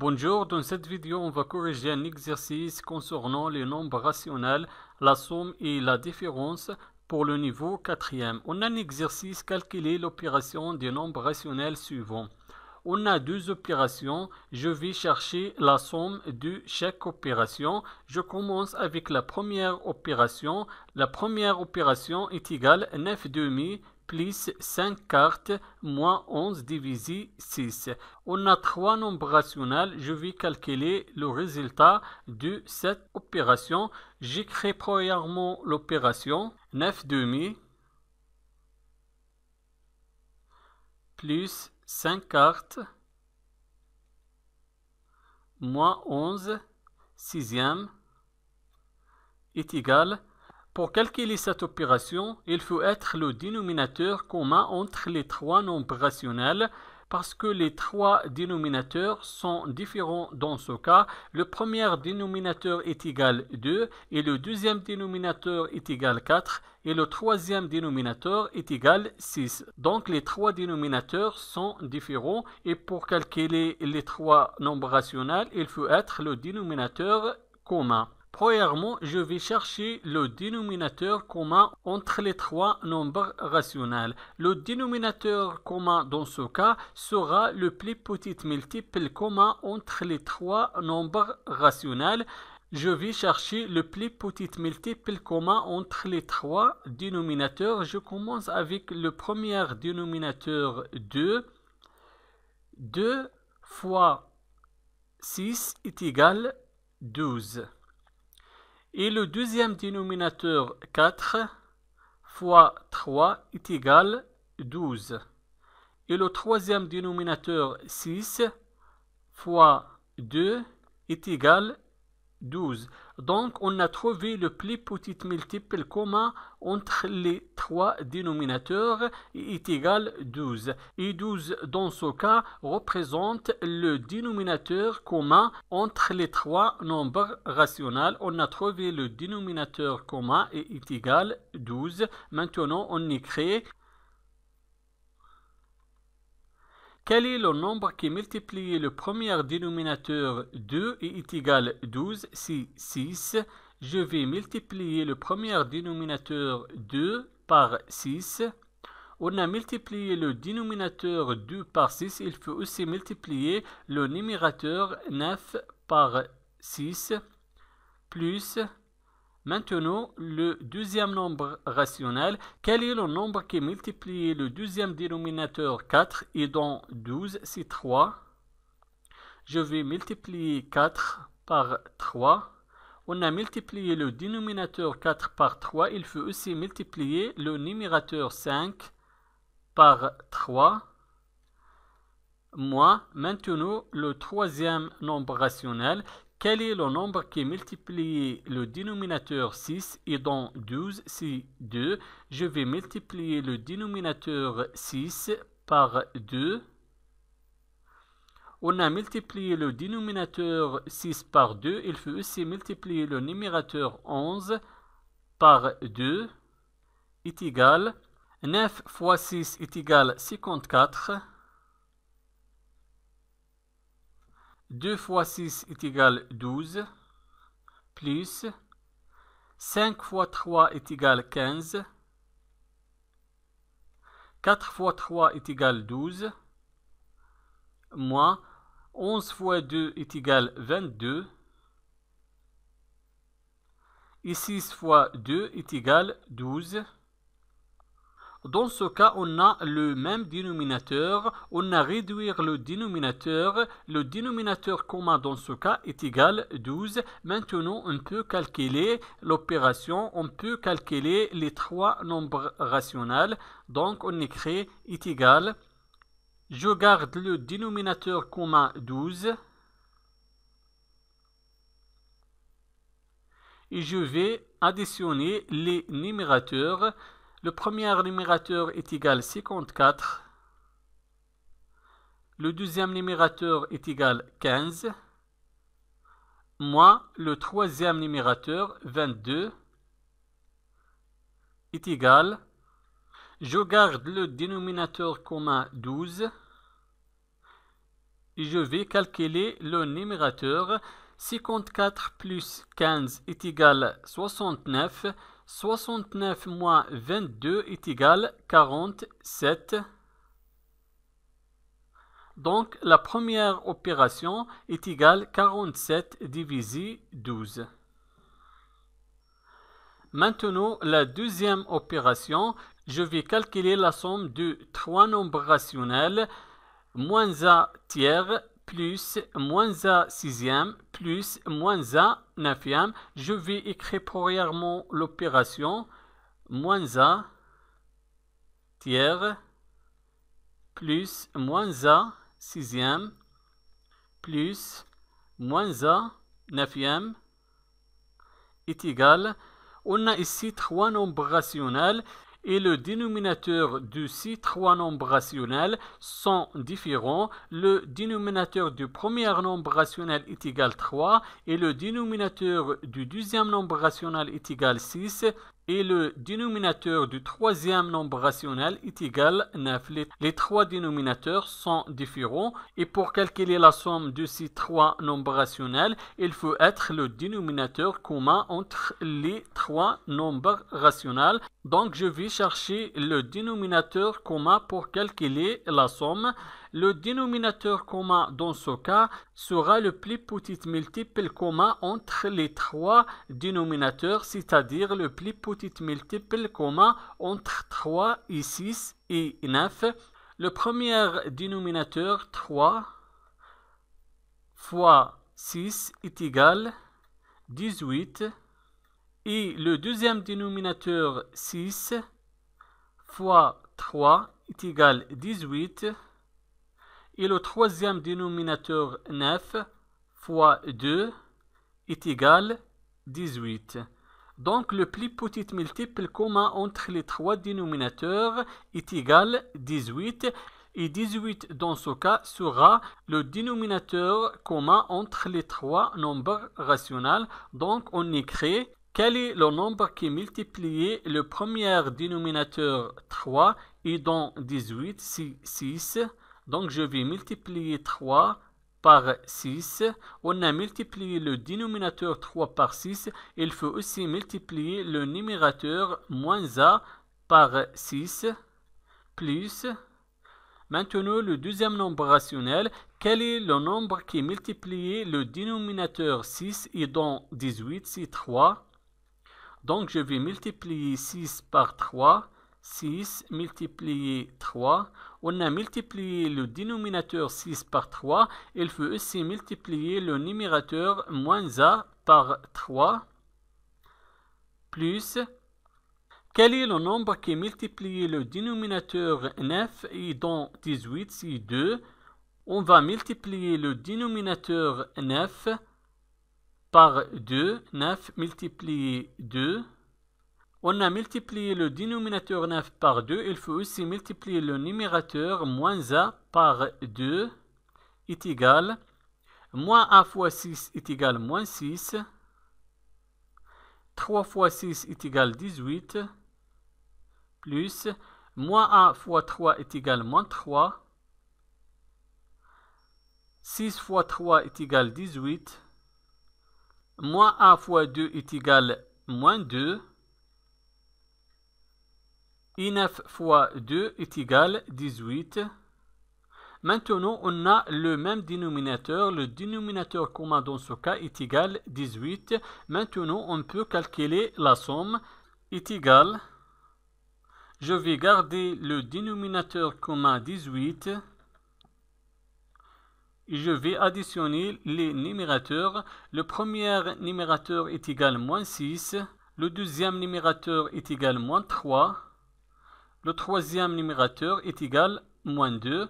Bonjour, dans cette vidéo, on va corriger un exercice concernant les nombres rationnels, la somme et la différence pour le niveau 4e. On a un exercice calculer l'opération des nombres rationnels suivants. On a deux opérations, je vais chercher la somme de chaque opération. Je commence avec la première opération. La première opération est égale 9 demi plus 5 quarts moins 11 divisé 6. On a trois nombres rationnels. Je vais calculer le résultat de cette opération. J'écris premièrement l'opération 9 demi plus 5 quarts moins 11 sixième est égal. Pour calculer cette opération, il faut être le dénominateur commun entre les trois nombres rationnels parce que les trois dénominateurs sont différents dans ce cas. Le premier dénominateur est égal 2 et le deuxième dénominateur est égal 4 et le troisième dénominateur est égal 6. Donc les trois dénominateurs sont différents et pour calculer les trois nombres rationnels, il faut être le dénominateur commun. Premièrement, je vais chercher le dénominateur commun entre les trois nombres rationnels. Le dénominateur commun dans ce cas sera le plus petit multiple commun entre les trois nombres rationnels. Je vais chercher le plus petit multiple commun entre les trois dénominateurs. Je commence avec le premier dénominateur 2. 2 fois 6 est égal 12. Et le deuxième dénominateur 4 fois 3 est égal 12. Et le troisième dénominateur 6 fois 2 est égal 12. Donc, on a trouvé le plus petit multiple commun entre les trois dénominateurs et est égal 12. Et 12, dans ce cas, représente le dénominateur commun entre les trois nombres rationnels. On a trouvé le dénominateur commun et est égal 12. Maintenant, on écrit quel est le nombre qui multiplie le premier dénominateur 2 et est égal 12? C'est 6. Je vais multiplier le premier dénominateur 2 par 6. On a multiplié le dénominateur 2 par 6. Il faut aussi multiplier le numérateur 9 par 6 plus. Maintenant, le deuxième nombre rationnel. Quel est le nombre qui multiplie le deuxième dénominateur 4 et dans 12, c'est 3. Je vais multiplier 4 par 3. On a multiplié le dénominateur 4 par 3. Il faut aussi multiplier le numérateur 5 par 3. Moins, maintenant, le troisième nombre rationnel. Quel est le nombre qui multiplie le dénominateur 6 et dans 12, c'est 2. Je vais multiplier le dénominateur 6 par 2. On a multiplié le dénominateur 6 par 2. Il faut aussi multiplier le numérateur 11 par 2 est égal. 9 fois 6 est égal 54. 2 fois 6 est égal 12, plus 5 fois 3 est égal 15, 4 fois 3 est égal 12, moins 11 fois 2 est égal 22, et 6 fois 2 est égal 12. Dans ce cas, on a le même dénominateur. On a réduit le dénominateur. Le dénominateur commun dans ce cas est égal 12. Maintenant, on peut calculer l'opération. On peut calculer les trois nombres rationnels. Donc, on écrit est égal. Je garde le dénominateur commun 12. Et je vais additionner les numérateurs. Le premier numérateur est égal 54. Le deuxième numérateur est égal 15. Moins le troisième numérateur 22 est égal. Je garde le dénominateur commun 12. je vais calculer le numérateur. 54 plus 15 est égal à 69. 69 moins 22 est égal à 47. Donc, la première opération est égale à 47 divisé 12. Maintenant, la deuxième opération, je vais calculer la somme de trois nombres rationnels, moins a tiers plus moins a sixième plus moins a neuvième. Je vais écrire premièrement l'opération moins a tiers plus moins a sixième plus moins a neuvième est égal. On a ici trois nombres rationnels et le dénominateur de ces trois nombres rationnels sont différents. Le dénominateur du premier nombre rationnel est égal à 3 et le dénominateur du deuxième nombre rationnel est égal à 6 et le dénominateur du troisième nombre rationnel est égal à 9. Les trois dénominateurs sont différents et pour calculer la somme de ces trois nombres rationnels, il faut être le dénominateur commun entre les trois nombres rationnels. Donc, je vais chercher le dénominateur commun pour calculer la somme. Le dénominateur commun dans ce cas sera le plus petit multiple commun entre les trois dénominateurs, c'est-à-dire le plus petit multiple commun entre 3 et 6 et 9. Le premier dénominateur 3 fois 6 est égal à 18 et le deuxième dénominateur 6 fois 3 est égal à 18 et le troisième dénominateur 9 fois 2 est égal à 18. Donc le plus petit multiple commun entre les trois dénominateurs est égal à 18 et 18 dans ce cas sera le dénominateur commun entre les trois nombres rationnels. Donc on écrit quel est le nombre qui multiplie le premier dénominateur 3 et dans 18 c'est 6. Donc je vais multiplier 3 par 6. On a multiplié le dénominateur 3 par 6. Il faut aussi multiplier le numérateur moins a par 6 plus. Maintenant le deuxième nombre rationnel. Quel est le nombre qui multiplie le dénominateur 6 et dans 18 c'est 3. Donc je vais multiplier 6 par 3. 6 multiplié 3. On a multiplié le dénominateur 6 par 3. Il faut aussi multiplier le numérateur moins a par 3. Plus. Quel est le nombre qui multiplie le dénominateur 9 et dans 18 c'est 2. On va multiplier le dénominateur 9 par 2. 9 multiplié 2. On a multiplié le dénominateur 9 par 2. Il faut aussi multiplier le numérateur moins a par 2 est égal. Moins a fois 6 est égal à moins 6. 3 fois 6 est égal à 18. Plus. Moins a fois 3 est égal à moins 3. 6 fois 3 est égal à 18. Moins a fois 2 est égal à moins 2. Et 9 fois 2 est égal à 18. Maintenant, on a le même dénominateur. Le dénominateur commun dans ce cas est égal à 18. Maintenant, on peut calculer la somme est égale. Je vais garder le dénominateur commun 18. Et je vais additionner les numérateurs. Le premier numérateur est égal à moins 6. Le deuxième numérateur est égal à moins 3. Le troisième numérateur est égal à moins 2.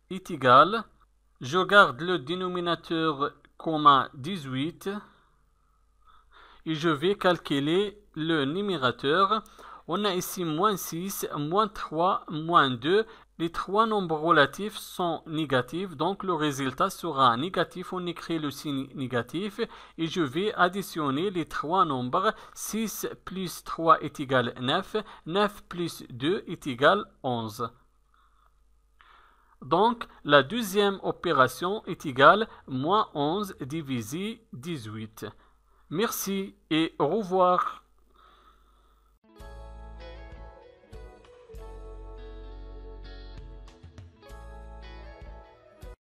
Est égal. Je garde le dénominateur commun 18. Et je vais calculer le numérateur. On a ici moins 6, moins 3, moins 2. Les trois nombres relatifs sont négatifs, donc le résultat sera négatif. On écrit le signe négatif et je vais additionner les trois nombres. 6 plus 3 est égal à 9. 9 plus 2 est égal à 11. Donc, la deuxième opération est égale moins 11 divisé 18. Merci et au revoir.